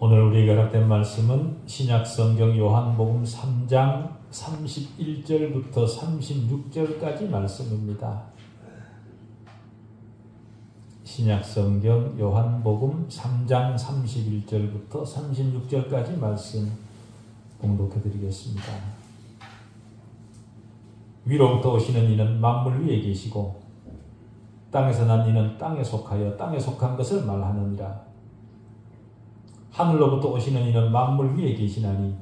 오늘 우리에게 허락된 말씀은 신약성경 요한복음 3장 31절부터 36절까지 말씀입니다. 신약성경 요한복음 3장 31절부터 36절까지 말씀 봉독해 드리겠습니다. 위로부터 오시는 이는 만물 위에 계시고 땅에서 난 이는 땅에 속하여 땅에 속한 것을 말하느니라. 하늘로부터 오시는 이는 만물 위에 계시나니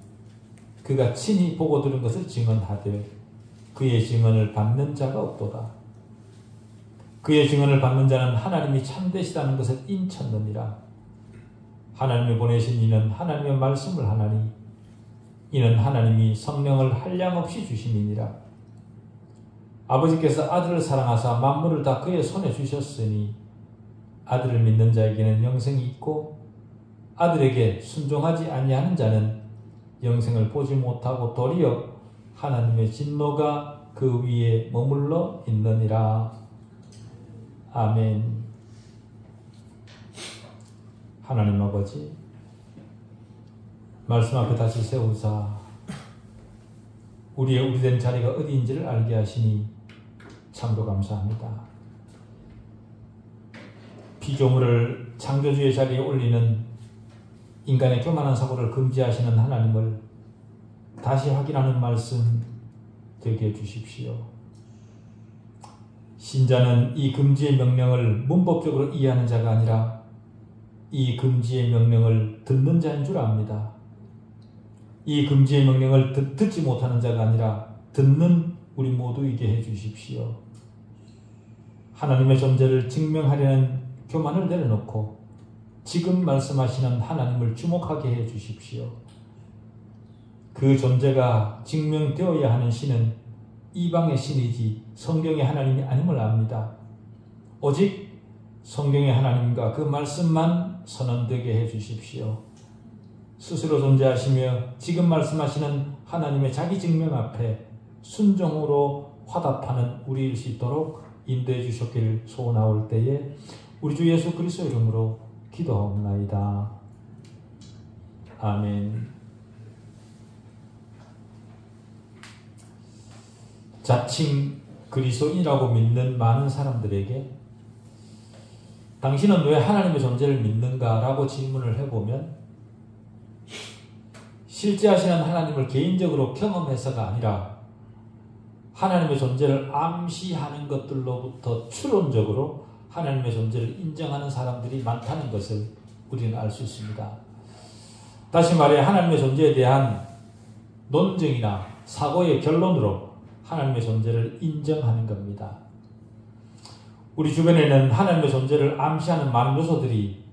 그가 친히 보고 들은 것을 증언하되 그의 증언을 받는 자가 없도다. 그의 증언을 받는 자는 하나님이 참되시다는 것을 인쳤느니라. 하나님이 보내신 이는 하나님의 말씀을 하나니 이는 하나님이 성령을 한량없이 주심이니라. 아버지께서 아들을 사랑하사 만물을 다 그의 손에 주셨으니 아들을 믿는 자에게는 영생이 있고 아들에게 순종하지 아니하는 자는 영생을 보지 못하고 도리어 하나님의 진노가 그 위에 머물러 있느니라. 아멘. 하나님 아버지, 말씀 앞에 다시 세우사 우리의 우리된 자리가 어디인지를 알게 하시니 참으로 감사합니다. 피조물을 창조주의 자리에 올리는 인간의 교만한 사고를 금지하시는 하나님을 다시 확인하는 말씀 되게 해주십시오. 신자는 이 금지의 명령을 문법적으로 이해하는 자가 아니라 이 금지의 명령을 듣는 자인 줄 압니다. 이 금지의 명령을 듣지 못하는 자가 아니라 듣는 우리 모두에게 해주십시오. 하나님의 존재를 증명하려는 교만을 내려놓고 지금 말씀하시는 하나님을 주목하게 해주십시오. 그 존재가 증명되어야 하는 신은 이방의 신이지 성경의 하나님이 아님을 압니다. 오직 성경의 하나님과 그 말씀만 선언되게 해주십시오. 스스로 존재하시며 지금 말씀하시는 하나님의 자기 증명 앞에 순종으로 화답하는 우리일 수 있도록 인도해 주셨기를 소원하올 때에 우리 주 예수 그리스도 이름으로 기도하옵나이다. 아멘. 자칭 그리스도인이라고 믿는 많은 사람들에게 당신은 왜 하나님의 존재를 믿는가? 라고 질문을 해보면 실제 하시는 하나님을 개인적으로 경험해서가 아니라 하나님의 존재를 암시하는 것들로부터 추론적으로 하나님의 존재를 인정하는 사람들이 많다는 것을 우리는 알 수 있습니다. 다시 말해 하나님의 존재에 대한 논증이나 사고의 결론으로 하나님의 존재를 인정하는 겁니다. 우리 주변에는 하나님의 존재를 암시하는 많은 요소들이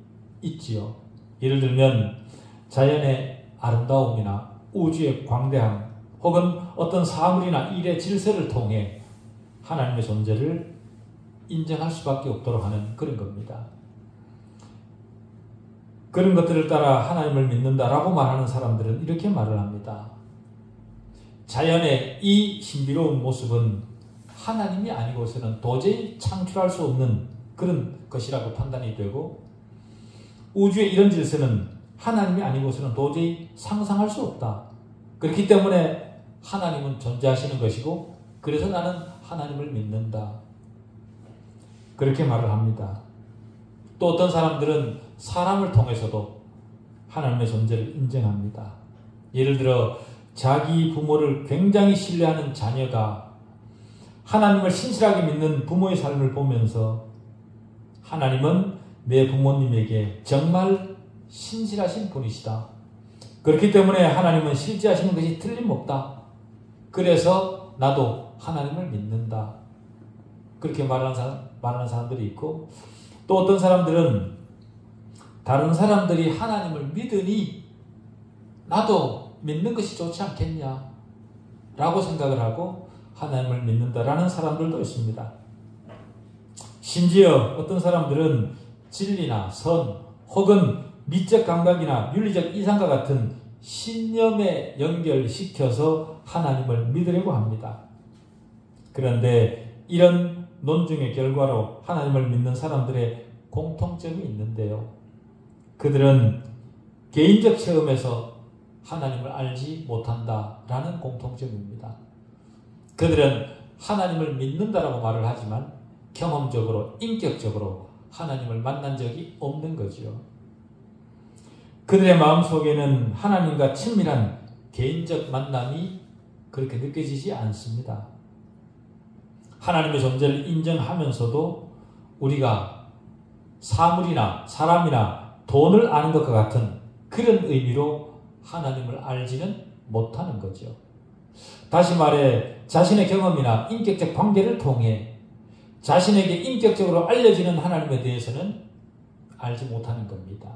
있지요. 예를 들면 자연의 아름다움이나 우주의 광대함 혹은 어떤 사물이나 일의 질서를 통해 하나님의 존재를 인정할 수밖에 없도록 하는 그런 겁니다. 그런 것들을 따라 하나님을 믿는다라고 말하는 사람들은 이렇게 말을 합니다. 자연의 이 신비로운 모습은 하나님이 아니고서는 도저히 창출할 수 없는 그런 것이라고 판단이 되고 우주의 이런 질서는 하나님이 아니고서는 도저히 상상할 수 없다. 그렇기 때문에 하나님은 존재하시는 것이고 그래서 나는 하나님을 믿는다. 그렇게 말을 합니다. 또 어떤 사람들은 사람을 통해서도 하나님의 존재를 인정합니다. 예를 들어 자기 부모를 굉장히 신뢰하는 자녀가 하나님을 신실하게 믿는 부모의 삶을 보면서 하나님은 내 부모님에게 정말 신실하신 분이시다. 그렇기 때문에 하나님은 실제 하시는 것이 틀림없다. 그래서 나도 하나님을 믿는다. 그렇게 말하는 사람들이 있고 또 어떤 사람들은 다른 사람들이 하나님을 믿으니 나도 믿는 것이 좋지 않겠냐 라고 생각을 하고 하나님을 믿는다라는 사람들도 있습니다. 심지어 어떤 사람들은 진리나 선 혹은 미적 감각이나 윤리적 이상과 같은 신념에 연결시켜서 하나님을 믿으려고 합니다. 그런데 이런 논증의 결과로 하나님을 믿는 사람들의 공통점이 있는데요. 그들은 개인적 체험에서 하나님을 알지 못한다라는 공통점입니다. 그들은 하나님을 믿는다라고 말을 하지만 경험적으로, 인격적으로 하나님을 만난 적이 없는 거지요. 그들의 마음속에는 하나님과 친밀한 개인적 만남이 그렇게 느껴지지 않습니다. 하나님의 존재를 인정하면서도 우리가 사물이나 사람이나 돈을 아는 것과 같은 그런 의미로 하나님을 알지는 못하는 거죠. 다시 말해 자신의 경험이나 인격적 관계를 통해 자신에게 인격적으로 알려지는 하나님에 대해서는 알지 못하는 겁니다.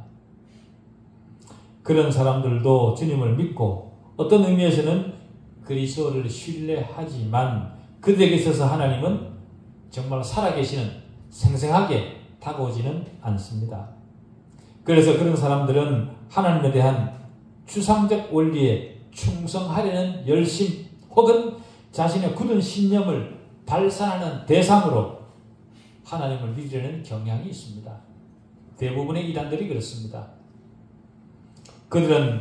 그런 사람들도 주님을 믿고 어떤 의미에서는 그리스도를 신뢰하지만 그들에게 있어서 하나님은 정말 살아계시는, 생생하게 다가오지는 않습니다. 그래서 그런 사람들은 하나님에 대한 추상적 원리에 충성하려는 열심 혹은 자신의 굳은 신념을 발산하는 대상으로 하나님을 믿으려는 경향이 있습니다. 대부분의 이단들이 그렇습니다. 그들은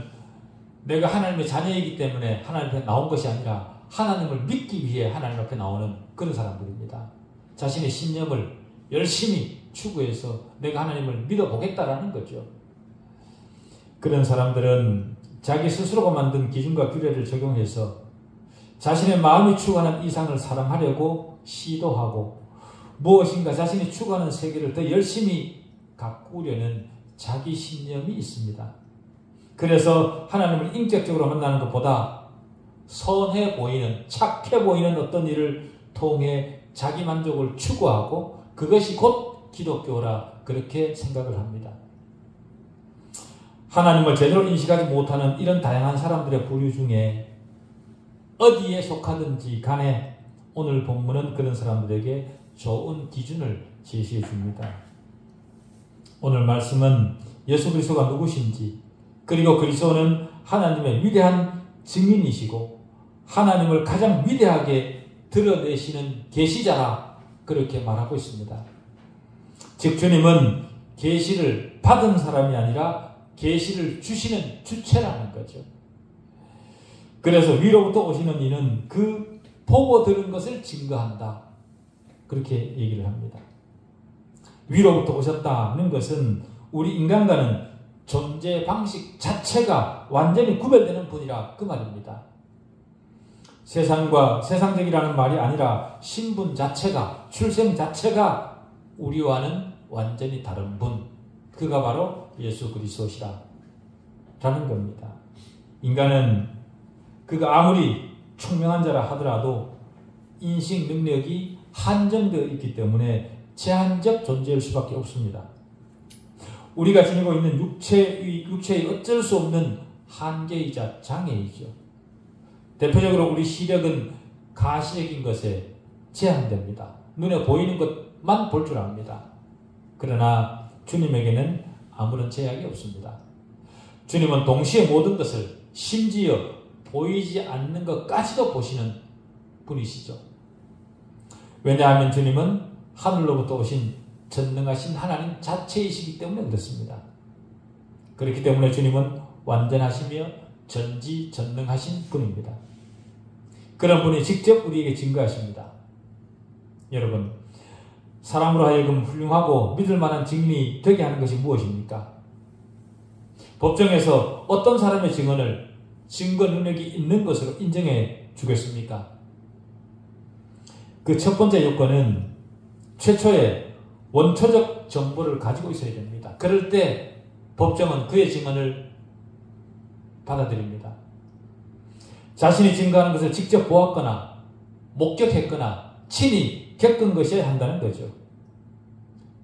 내가 하나님의 자녀이기 때문에 하나님 앞에 나온 것이 아니라 하나님을 믿기 위해 하나님 앞에 나오는 그런 사람들입니다. 자신의 신념을 열심히 추구해서 내가 하나님을 믿어보겠다라는 거죠. 그런 사람들은 자기 스스로가 만든 기준과 규례를 적용해서 자신의 마음이 추구하는 이상을 사랑하려고 시도하고 무엇인가 자신이 추구하는 세계를 더 열심히 가꾸려는 자기 신념이 있습니다. 그래서 하나님을 인격적으로 만나는 것보다 선해 보이는, 착해 보이는 어떤 일을 통해 자기 만족을 추구하고 그것이 곧 기독교라 그렇게 생각을 합니다. 하나님을 제대로 인식하지 못하는 이런 다양한 사람들의 부류 중에 어디에 속하든지 간에 오늘 본문은 그런 사람들에게 좋은 기준을 제시해 줍니다. 오늘 말씀은 예수 그리스도가 누구신지, 그리고 그리스도는 하나님의 위대한 증인이시고 하나님을 가장 위대하게 드러내시는 계시자라 그렇게 말하고 있습니다. 즉 주님은 계시를 받은 사람이 아니라 계시를 주시는 주체라는 거죠. 그래서 위로부터 오시는 이는 그 보고 들은 것을 증거한다. 그렇게 얘기를 합니다. 위로부터 오셨다는 것은 우리 인간과는 존재 방식 자체가 완전히 구별되는 분이라 그 말입니다. 세상과 세상적이라는 말이 아니라 신분 자체가, 출생 자체가 우리와는 완전히 다른 분, 그가 바로 예수 그리스도시라 라는 겁니다. 인간은 그가 아무리 총명한 자라 하더라도 인식 능력이 한정되어 있기 때문에 제한적 존재일 수밖에 없습니다. 우리가 지니고 있는 육체의 어쩔 수 없는 한계이자 장애이죠. 대표적으로 우리 시력은 가시적인 것에 제한됩니다. 눈에 보이는 것만 볼 줄 압니다. 그러나 주님에게는 아무런 제약이 없습니다. 주님은 동시에 모든 것을, 심지어 보이지 않는 것까지도 보시는 분이시죠. 왜냐하면 주님은 하늘로부터 오신 전능하신 하나님 자체이시기 때문에 그렇습니다. 그렇기 때문에 주님은 완전하시며 전지전능하신 분입니다. 그런 분이 직접 우리에게 증거하십니다. 여러분, 사람으로 하여금 훌륭하고 믿을 만한 증인이 되게 하는 것이 무엇입니까? 법정에서 어떤 사람의 증언을 증거 능력이 있는 것으로 인정해 주겠습니까? 그 첫 번째 요건은 최초의 원초적 정보를 가지고 있어야 됩니다. 그럴 때 법정은 그의 증언을 받아들입니다. 자신이 증거하는 것을 직접 보았거나 목격했거나 친히 겪은 것이어야 한다는 거죠.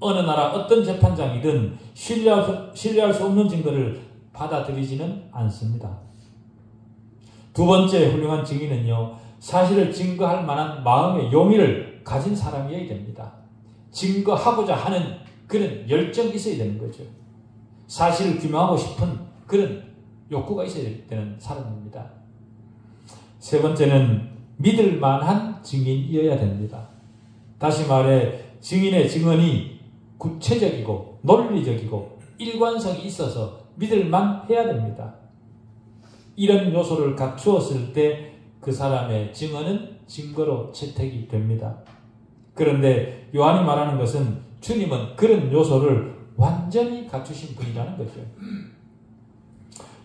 어느 나라 어떤 재판장이든 신뢰할 수 없는 증거를 받아들이지는 않습니다. 두 번째 훌륭한 증인은요, 사실을 증거할 만한 마음의 용의를 가진 사람이어야 됩니다. 증거하고자 하는 그런 열정이 있어야 되는 거죠. 사실을 규명하고 싶은 그런 욕구가 있어야 되는 사람입니다. 세 번째는 믿을 만한 증인이어야 됩니다. 다시 말해 증인의 증언이 구체적이고 논리적이고 일관성이 있어서 믿을만 해야 됩니다. 이런 요소를 갖추었을 때 그 사람의 증언은 증거로 채택이 됩니다. 그런데 요한이 말하는 것은 주님은 그런 요소를 완전히 갖추신 분이라는 거죠.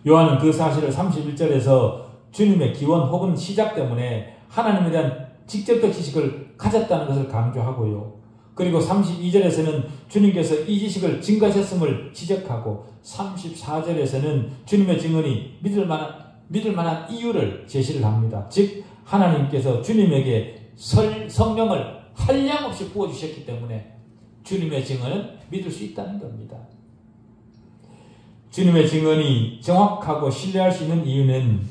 요한은 그 사실을 31절에서 주님의 기원 혹은 시작 때문에 하나님에 대한 직접적 지식을 가졌다는 것을 강조하고요. 그리고 32절에서는 주님께서 이 지식을 증거하셨음을 지적하고 34절에서는 주님의 증언이 믿을 만한 이유를 제시를 합니다. 즉 하나님께서 주님에게 성령을 한량없이 부어주셨기 때문에 주님의 증언은 믿을 수 있다는 겁니다. 주님의 증언이 정확하고 신뢰할 수 있는 이유는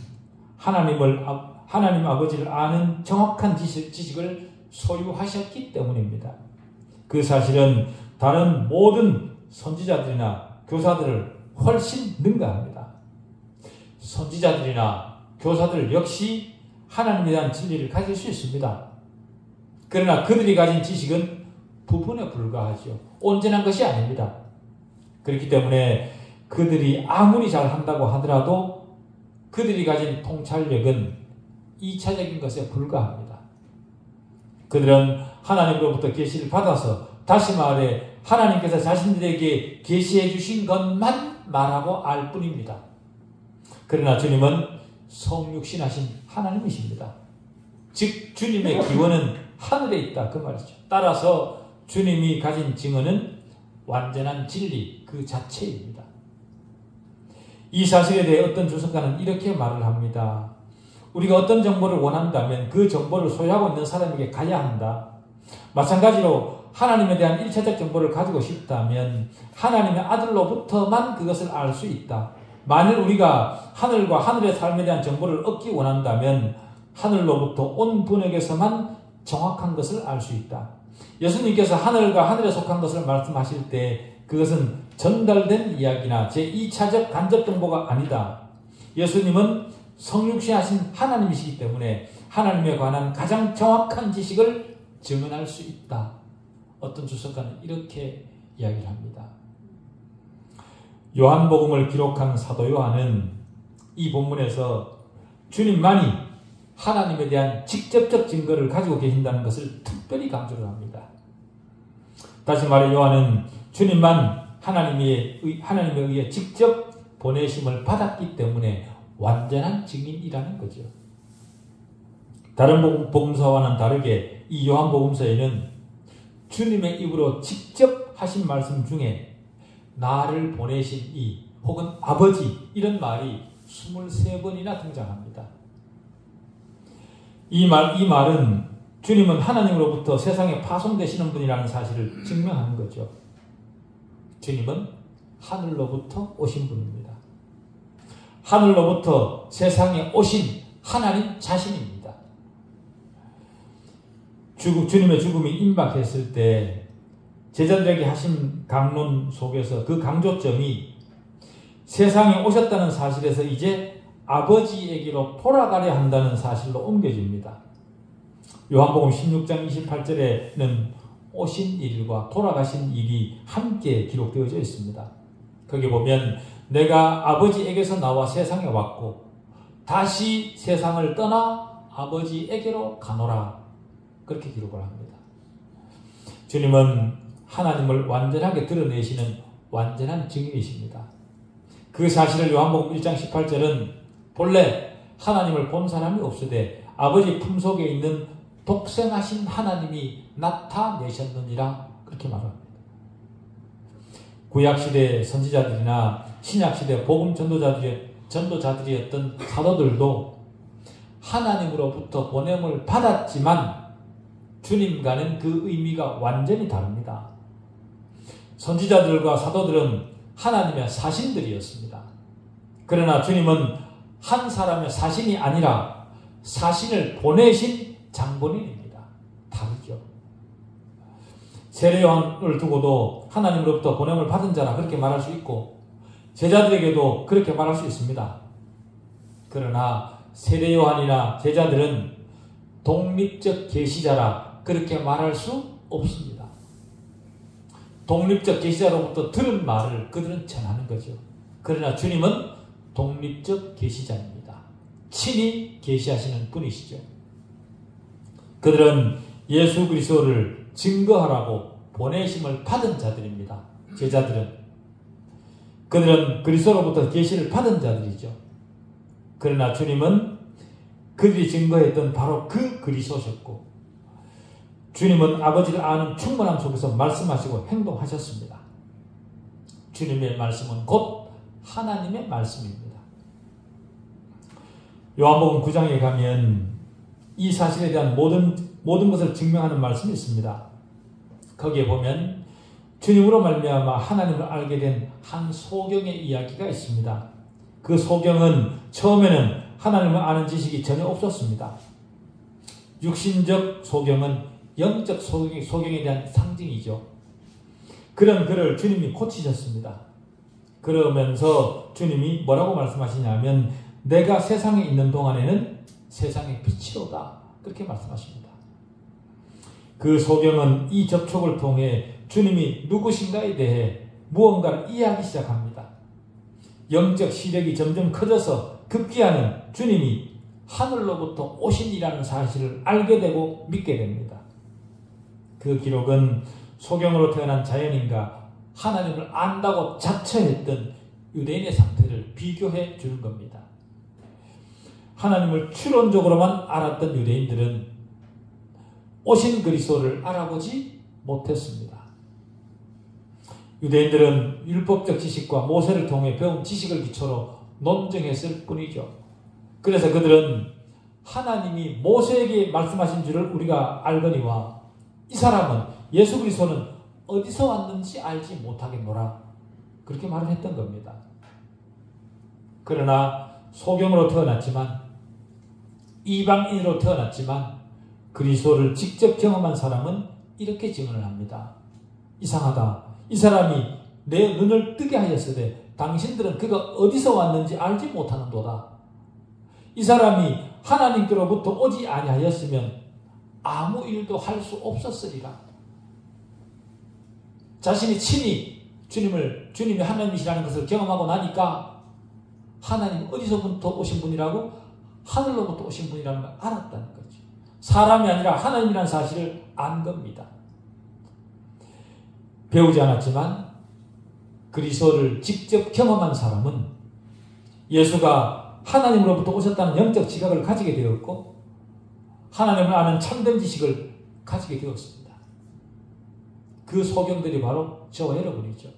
하나님 아버지를 아는 정확한 지식을 소유하셨기 때문입니다. 그 사실은 다른 모든 선지자들이나 교사들을 훨씬 능가합니다. 선지자들이나 교사들 역시 하나님에 대한 진리를 가질 수 있습니다. 그러나 그들이 가진 지식은 부분에 불과하죠. 온전한 것이 아닙니다. 그렇기 때문에 그들이 아무리 잘한다고 하더라도 그들이 가진 통찰력은 2차적인 것에 불과합니다. 그들은 하나님으로부터 계시를 받아서, 다시 말해 하나님께서 자신들에게 계시해 주신 것만 말하고 알 뿐입니다. 그러나 주님은 성육신하신 하나님이십니다. 즉 주님의 기원은 하늘에 있다 그 말이죠. 따라서 주님이 가진 증언은 완전한 진리 그 자체입니다. 이 사실에 대해 어떤 주석가는 이렇게 말을 합니다. 우리가 어떤 정보를 원한다면 그 정보를 소유하고 있는 사람에게 가야 한다. 마찬가지로 하나님에 대한 1차적 정보를 가지고 싶다면 하나님의 아들로부터만 그것을 알 수 있다. 만일 우리가 하늘과 하늘의 삶에 대한 정보를 얻기 원한다면 하늘로부터 온 분에게서만 정확한 것을 알 수 있다. 예수님께서 하늘과 하늘에 속한 것을 말씀하실 때 그것은 전달된 이야기나 제2차적 간접 정보가 아니다. 예수님은 성육신하신 하나님이시기 때문에 하나님에 관한 가장 정확한 지식을 증언할 수 있다. 어떤 주석가는 이렇게 이야기를 합니다. 요한복음을 기록한 사도 요한은 이 본문에서 주님만이 하나님에 대한 직접적 증거를 가지고 계신다는 것을 특별히 강조를 합니다. 다시 말해 요한은 주님만 하나님에 의해 직접 보내심을 받았기 때문에 완전한 증인이라는 거죠. 다른 복음서와는 다르게 이 요한복음서에는 주님의 입으로 직접 하신 말씀 중에 나를 보내신 이 혹은 아버지 이런 말이 23번이나 등장합니다. 이 말은 주님은 하나님으로부터 세상에 파송되시는 분이라는 사실을 증명하는 거죠. 주님은 하늘로부터 오신 분입니다. 하늘로부터 세상에 오신 하나님 자신입니다. 주님의 죽음이 임박했을 때 제자들에게 하신 강론 속에서 그 강조점이 세상에 오셨다는 사실에서 이제 아버지에게로 돌아가려 한다는 사실로 옮겨집니다. 요한복음 16장 28절에는 오신 일과 돌아가신 일이 함께 기록되어져 있습니다. 거기 보면 내가 아버지에게서 나와 세상에 왔고 다시 세상을 떠나 아버지에게로 가노라 그렇게 기록을 합니다. 주님은 하나님을 완전하게 드러내시는 완전한 증인이십니다. 그 사실을 요한복음 1장 18절은 본래 하나님을 본 사람이 없으되 아버지 품속에 있는 독생하신 하나님이 나타내셨느니라 그렇게 말합니다. 구약시대 선지자들이나 신약시대 복음 전도자들이었던 사도들도 하나님으로부터 보냄을 받았지만 주님과는 그 의미가 완전히 다릅니다. 선지자들과 사도들은 하나님의 사신들이었습니다. 그러나 주님은 한 사람의 사신이 아니라 사신을 보내신 장본인입니다. 다르죠. 세례 요한을 두고도 하나님으로부터 보냄을 받은 자라 그렇게 말할 수 있고 제자들에게도 그렇게 말할 수 있습니다. 그러나 세례 요한이나 제자들은 독립적 계시자라 그렇게 말할 수 없습니다. 독립적 계시자로부터 들은 말을 그들은 전하는 거죠. 그러나 주님은 독립적 계시자입니다. 친히 계시하시는 분이시죠. 그들은 예수 그리스도를 증거하라고 보내심을 받은 자들입니다. 제자들은. 그들은 그리스도로부터 계시를 받은 자들이죠. 그러나 주님은 그들이 증거했던 바로 그 그리스도셨고, 주님은 아버지를 아는 충만함 속에서 말씀하시고 행동하셨습니다. 주님의 말씀은 곧 하나님의 말씀입니다. 요한복음 9장에 가면 이 사실에 대한 모든 것을 증명하는 말씀이 있습니다. 거기에 보면 주님으로 말미암아 하나님을 알게 된 한 소경의 이야기가 있습니다. 그 소경은 처음에는 하나님을 아는 지식이 전혀 없었습니다. 육신적 소경은 영적 소경에 대한 상징이죠. 그런 그를 주님이 고치셨습니다. 그러면서 주님이 뭐라고 말씀하시냐면 내가 세상에 있는 동안에는 세상의 빛이로다. 그렇게 말씀하십니다. 그 소경은 이 접촉을 통해 주님이 누구신가에 대해 무언가를 이해하기 시작합니다. 영적 시력이 점점 커져서 급기야는 주님이 하늘로부터 오신이라는 사실을 알게 되고 믿게 됩니다. 그 기록은 소경으로 태어난 자연인과 하나님을 안다고 자처했던 유대인의 상태를 비교해 주는 겁니다. 하나님을 추론적으로만 알았던 유대인들은 오신 그리스도를 알아보지 못했습니다. 유대인들은 율법적 지식과 모세를 통해 배운 지식을 기초로 논증했을 뿐이죠. 그래서 그들은 하나님이 모세에게 말씀하신 줄을 우리가 알거니와 이 사람은 예수 그리스도는 어디서 왔는지 알지 못하겠노라. 그렇게 말을 했던 겁니다. 그러나 소경으로 태어났지만 이방인으로 태어났지만 그리스도를 직접 경험한 사람은 이렇게 증언을 합니다. 이상하다. 이 사람이 내 눈을 뜨게 하였으되 당신들은 그가 어디서 왔는지 알지 못하는도다. 이 사람이 하나님께로부터 오지 아니하였으면 아무 일도 할 수 없었으리라. 자신이 친히 주님이 하나님이시라는 것을 경험하고 나니까 하나님 어디서부터 오신 분이라고? 하늘로부터 오신 분이라는 걸 알았다는 거죠. 사람이 아니라 하나님이라는 사실을 안 겁니다. 배우지 않았지만 그리스도를 직접 경험한 사람은 예수가 하나님으로부터 오셨다는 영적 지각을 가지게 되었고 하나님을 아는 참된 지식을 가지게 되었습니다. 그 소경들이 바로 저와 여러분이죠.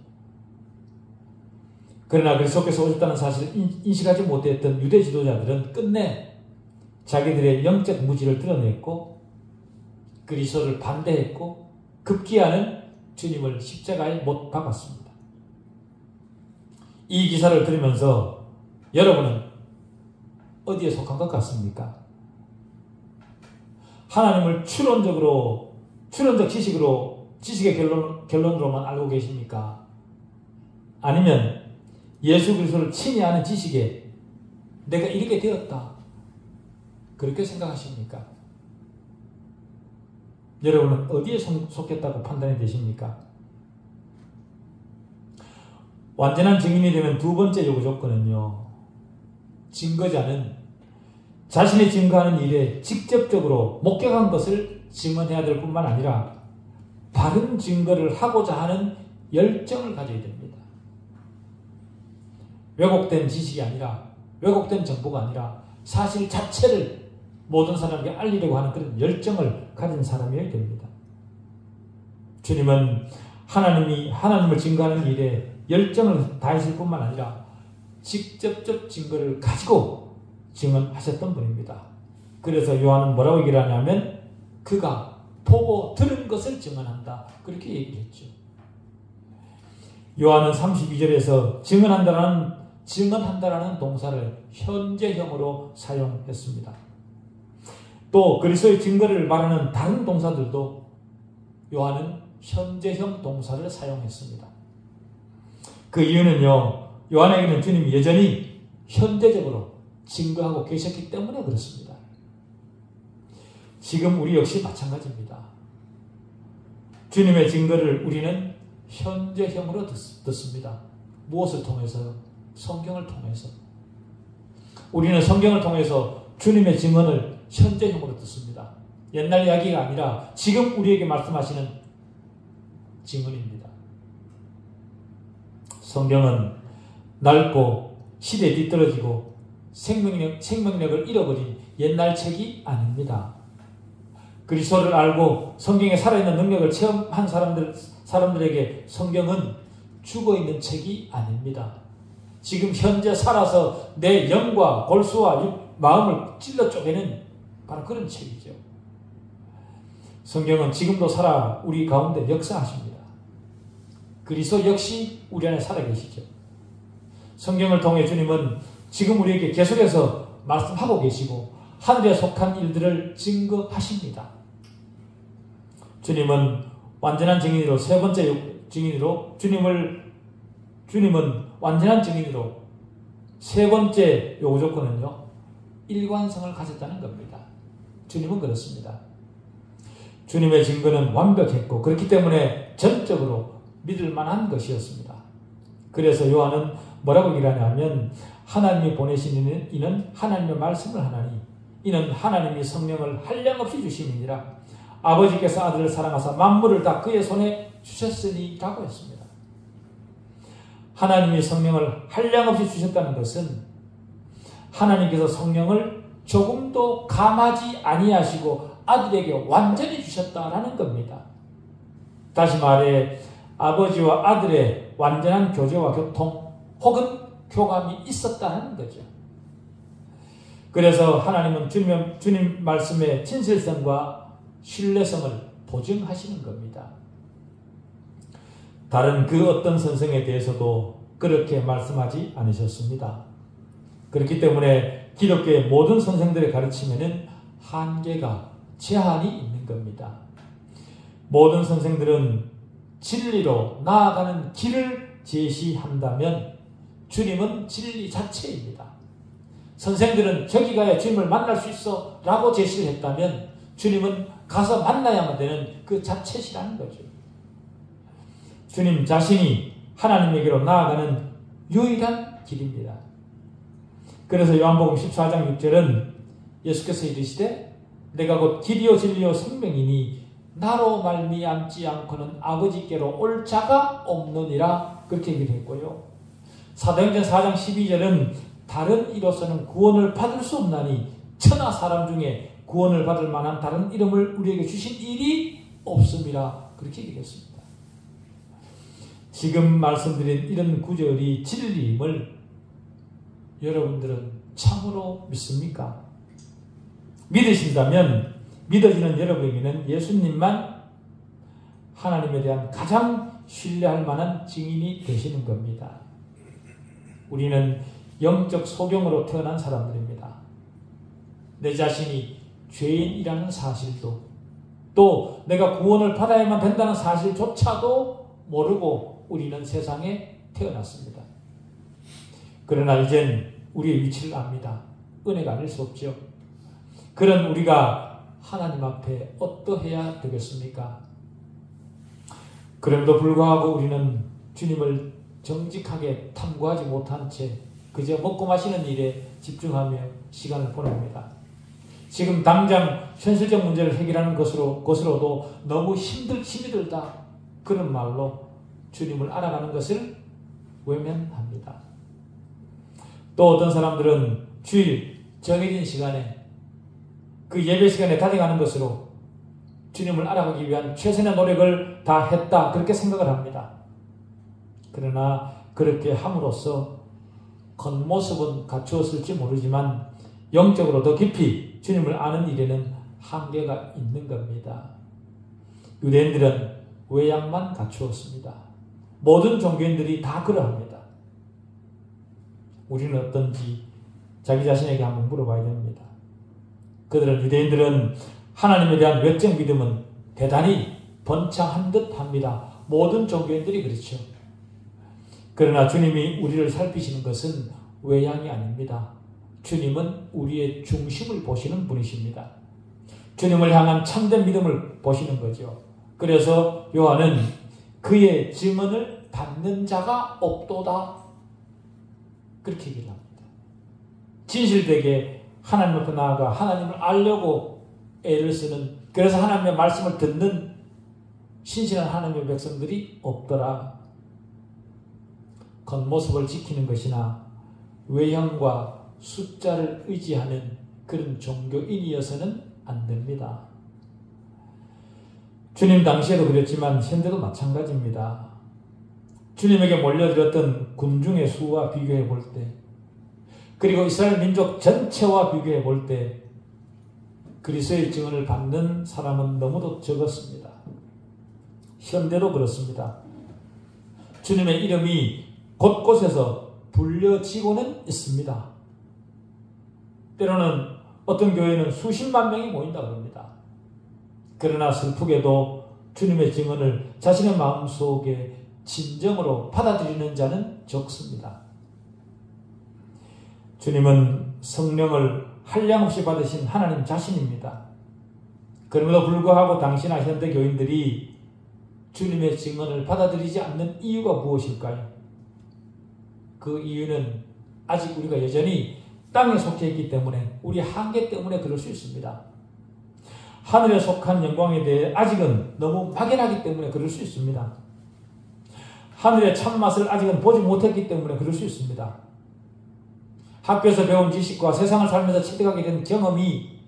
그러나 그리스도께서 오셨다는 사실을 인식하지 못했던 유대 지도자들은 끝내 자기들의 영적 무지를 드러냈고 그리스도를 반대했고 급기야는 주님을 십자가에 못 박았습니다. 이 기사를 들으면서 여러분은 어디에 속한 것 같습니까? 하나님을 추론적 지식의 결론으로만 알고 계십니까? 아니면 예수 그리스도를 친히 아는 지식에 내가 이렇게 되었다. 그렇게 생각하십니까? 여러분은 어디에 속했다고 판단이 되십니까? 완전한 증인이 되면 두 번째 요구 조건은요. 증거자는 자신이 증거하는 일에 직접적으로 목격한 것을 증언해야 될 뿐만 아니라 바른 증거를 하고자 하는 열정을 가져야 됩니다. 왜곡된 지식이 아니라 왜곡된 정보가 아니라 사실 자체를 모든 사람에게 알리려고 하는 그런 열정을 가진 사람이어야 됩니다. 주님은 하나님을 증거하는 일에 열정을 다했을 뿐만 아니라 직접적 증거를 가지고 증언하셨던 분입니다. 그래서 요한은 뭐라고 얘기를 하냐면 그가 보고 들은 것을 증언한다. 그렇게 얘기를 했죠. 요한은 32절에서 증언한다라는 동사를 현재형으로 사용했습니다. 또 그리스도의 증거를 말하는 다른 동사들도 요한은 현재형 동사를 사용했습니다. 그 이유는요. 요한에게는 주님이 여전히 현재적으로 증거하고 계셨기 때문에 그렇습니다. 지금 우리 역시 마찬가지입니다. 주님의 증거를 우리는 현재형으로 듣습니다. 무엇을 통해서요? 성경을 통해서. 우리는 성경을 통해서 주님의 증언을 현재형으로 듣습니다. 옛날 이야기가 아니라 지금 우리에게 말씀하시는 증언입니다. 성경은 낡고 시대에 뒤떨어지고 생명력을 잃어버린 옛날 책이 아닙니다. 그리스도를 알고 성경에 살아있는 능력을 체험한 사람들에게 성경은 죽어있는 책이 아닙니다. 지금 현재 살아서 내 영과 골수와 마음을 찔러 쪼개는 바로 그런 책이죠. 성경은 지금도 살아 우리 가운데 역사하십니다. 그리스도 역시 우리 안에 살아계시죠. 성경을 통해 주님은 지금 우리에게 계속해서 말씀하고 계시고 하늘에 속한 일들을 증거하십니다. 주님은 완전한 증인으로 세 번째 증인으로 주님은 완전한 증인으로 세 번째 요구 조건은요, 일관성을 가졌다는 겁니다. 주님은 그렇습니다. 주님의 증거는 완벽했고 그렇기 때문에 전적으로 믿을 만한 것이었습니다. 그래서 요한은 뭐라고 얘기하냐면 하나님이 보내신 이는 하나님의 말씀을 하나니 이는 하나님이 성령을 한량없이 주심이니라. 아버지께서 아들을 사랑하사 만물을 다 그의 손에 주셨으니 라고 했습니다. 하나님이 성령을 한량없이 주셨다는 것은 하나님께서 성령을 조금도 감하지 아니하시고 아들에게 완전히 주셨다라는 겁니다. 다시 말해 아버지와 아들의 완전한 교제와 교통 혹은 교감이 있었다는 거죠. 그래서 하나님은 주님 말씀의 진실성과 신뢰성을 보증하시는 겁니다. 다른 그 어떤 선생에 대해서도 그렇게 말씀하지 않으셨습니다. 그렇기 때문에 기독교의 모든 선생들의 가르침에는 한계가, 제한이 있는 겁니다. 모든 선생들은 진리로 나아가는 길을 제시한다면 주님은 진리 자체입니다. 선생들은 저기 가야 주님을 만날 수 있어 라고 제시를 했다면 주님은 가서 만나야만 되는 그 자체시라는 거죠. 주님 자신이 하나님에게로 나아가는 유일한 길입니다. 그래서 요한복음 14장 6절은 예수께서 이르시되 내가 곧 길이요 진리요 생명이니 나로 말미암지 않고는 아버지께로 올 자가 없느니라 그렇게 얘기를 했고요. 사도행전 4장 12절은 다른 이로서는 구원을 받을 수 없나니 천하 사람 중에 구원을 받을 만한 다른 이름을 우리에게 주신 일이 없음이라 그렇게 얘기했습니다. 지금 말씀드린 이런 구절이 진리임을 여러분들은 참으로 믿습니까? 믿으신다면 믿어지는 여러분에게는 예수님만 하나님에 대한 가장 신뢰할 만한 증인이 되시는 겁니다. 우리는 영적 소경으로 태어난 사람들입니다. 내 자신이 죄인이라는 사실도 또 내가 구원을 받아야만 된다는 사실조차도 모르고 우리는 세상에 태어났습니다. 그러나 이젠 우리의 위치를 압니다. 은혜가 아닐 수 없죠. 그런 우리가 하나님 앞에 어떠해야 되겠습니까? 그럼에도 불구하고 우리는 주님을 정직하게 탐구하지 못한 채 그저 먹고 마시는 일에 집중하며 시간을 보냅니다. 지금 당장 현실적 문제를 해결하는 것으로도 너무 힘이 들다 그런 말로 주님을 알아가는 것을 외면합니다. 또 어떤 사람들은 주일 정해진 시간에 그 예배 시간에 다녀가는 것으로 주님을 알아가기 위한 최선의 노력을 다 했다 그렇게 생각을 합니다. 그러나 그렇게 함으로써 겉모습은 갖추었을지 모르지만 영적으로 더 깊이 주님을 아는 일에는 한계가 있는 겁니다. 유대인들은 외양만 갖추었습니다. 모든 종교인들이 다 그러합니다. 우리는 어떤지 자기 자신에게 한번 물어봐야 됩니다. 유대인들은 하나님에 대한 외적 믿음은 대단히 번창한 듯 합니다. 모든 종교인들이 그렇죠. 그러나 주님이 우리를 살피시는 것은 외양이 아닙니다. 주님은 우리의 중심을 보시는 분이십니다. 주님을 향한 참된 믿음을 보시는 거죠. 그래서 요한은 그의 증언을 받는 자가 없도다 그렇게 얘기를 합니다. 진실되게 하나님 앞에 나아가 하나님을 알려고 애를 쓰는, 그래서 하나님의 말씀을 듣는 신실한 하나님의 백성들이 없더라. 겉모습을 지키는 것이나 외형과 숫자를 의지하는 그런 종교인이어서는 안 됩니다. 주님 당시에도 그랬지만 현대도 마찬가지입니다. 주님에게 몰려들었던 군중의 수와 비교해 볼 때, 그리고 이스라엘 민족 전체와 비교해 볼 때 그리스도의 증언을 받는 사람은 너무도 적었습니다. 현대도 그렇습니다. 주님의 이름이 곳곳에서 불려지고는 있습니다. 때로는 어떤 교회는 수십만 명이 모인다고 합니다. 그러나 슬프게도 주님의 증언을 자신의 마음속에 진정으로 받아들이는 자는 적습니다. 주님은 성령을 한량없이 받으신 하나님 자신입니다. 그럼에도 불구하고 당시나 현대 교인들이 주님의 증언을 받아들이지 않는 이유가 무엇일까요? 그 이유는 아직 우리가 여전히 땅에 속해 있기 때문에, 우리 한계 때문에 그럴 수 있습니다. 하늘에 속한 영광에 대해 아직은 너무 막연하기 때문에 그럴 수 있습니다. 하늘의 참맛을 아직은 보지 못했기 때문에 그럴 수 있습니다. 학교에서 배운 지식과 세상을 살면서 습득하게 된 경험이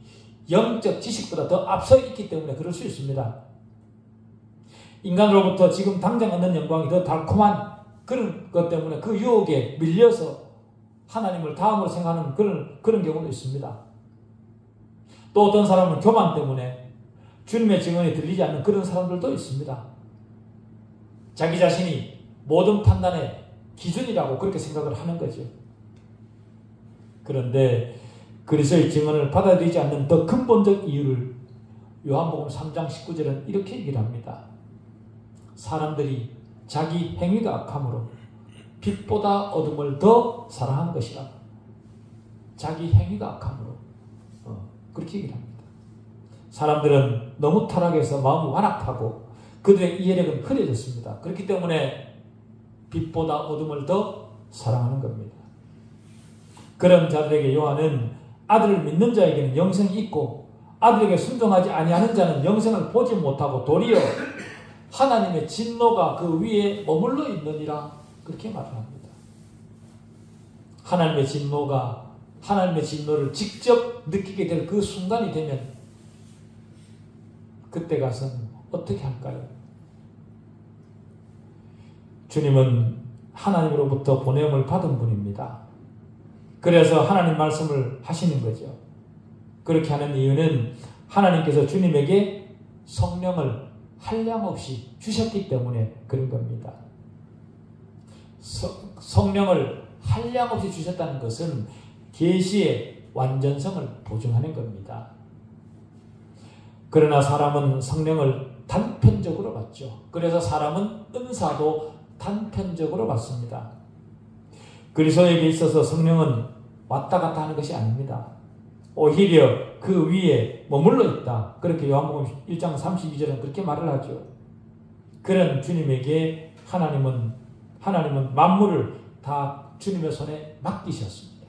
영적 지식보다 더 앞서 있기 때문에 그럴 수 있습니다. 인간으로부터 지금 당장 얻는 영광이 더 달콤한 그런 것 때문에 그 유혹에 밀려서 하나님을 다음으로 생각하는 그런 경우도 있습니다. 또 어떤 사람은 교만 때문에 주님의 증언이 들리지 않는 그런 사람들도 있습니다. 자기 자신이 모든 판단의 기준이라고 그렇게 생각을 하는 거죠. 그런데 그리스도의 증언을 받아들이지 않는 더 근본적 이유를 요한복음 3장 19절은 이렇게 얘기를 합니다. 사람들이 자기 행위가 악함으로 빛보다 어둠을 더 사랑한 것이라. 자기 행위가 악함으로 그렇게 얘기를 합니다. 사람들은 너무 타락해서 마음이 완악하고 그들의 이해력은 흐려졌습니다. 그렇기 때문에 빛보다 어둠을 더 사랑하는 겁니다. 그런 자들에게 요한은 아들을 믿는 자에게는 영생이 있고 아들에게 순종하지 아니하는 자는 영생을 보지 못하고 도리어 하나님의 진노가 그 위에 머물러 있느니라 그렇게 말을 합니다. 하나님의 진노를 직접 느끼게 될 그 순간이 되면 그때 가서는 어떻게 할까요? 주님은 하나님으로부터 보냄을 받은 분입니다. 그래서 하나님 말씀을 하시는 거죠. 그렇게 하는 이유는 하나님께서 주님에게 성령을 한량없이 주셨기 때문에 그런 겁니다. 성령을 한량없이 주셨다는 것은 계시의 완전성을 보증하는 겁니다. 그러나 사람은 성령을 단편적으로 받죠. 그래서 사람은 은사도 단편적으로 받습니다. 그리스도에게 있어서 성령은 왔다 갔다 하는 것이 아닙니다. 오히려 그 위에 머물러 있다. 그렇게 요한복음 1장 32절은 그렇게 말을 하죠. 그런 주님에게 하나님은 만물을 다 주님의 손에 맡기셨습니다.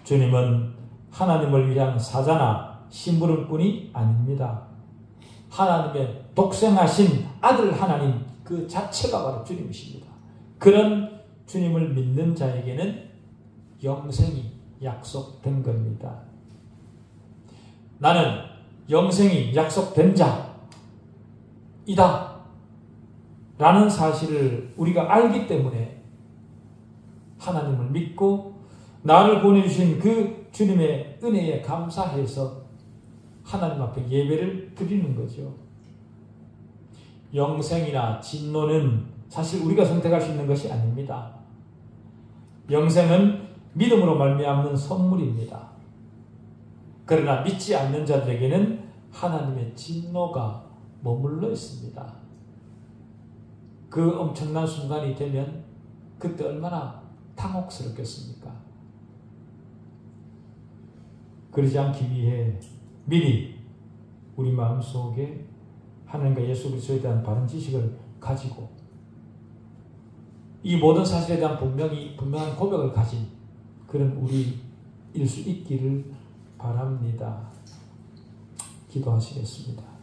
주님은 하나님을 위한 사자나 심부름꾼이 아닙니다. 하나님의 독생하신 아들 하나님 그 자체가 바로 주님이십니다. 그런 주님을 믿는 자에게는 영생이 약속된 겁니다. 나는 영생이 약속된 자이다 라는 사실을 우리가 알기 때문에 하나님을 믿고 나를 보내주신 그 주님의 은혜에 감사해서 하나님 앞에 예배를 드리는 거죠. 영생이나 진노는 사실 우리가 선택할 수 있는 것이 아닙니다. 영생은 믿음으로 말미암는 선물입니다. 그러나 믿지 않는 자들에게는 하나님의 진노가 머물러 있습니다. 그 엄청난 순간이 되면 그때 얼마나 당혹스럽겠습니까? 그러지 않기 위해 미리 우리 마음속에 하나님과 예수 그리스도에 대한 바른 지식을 가지고 이 모든 사실에 대한 분명한 고백을 가진 그런 우리일 수 있기를 바랍니다. 기도하시겠습니다.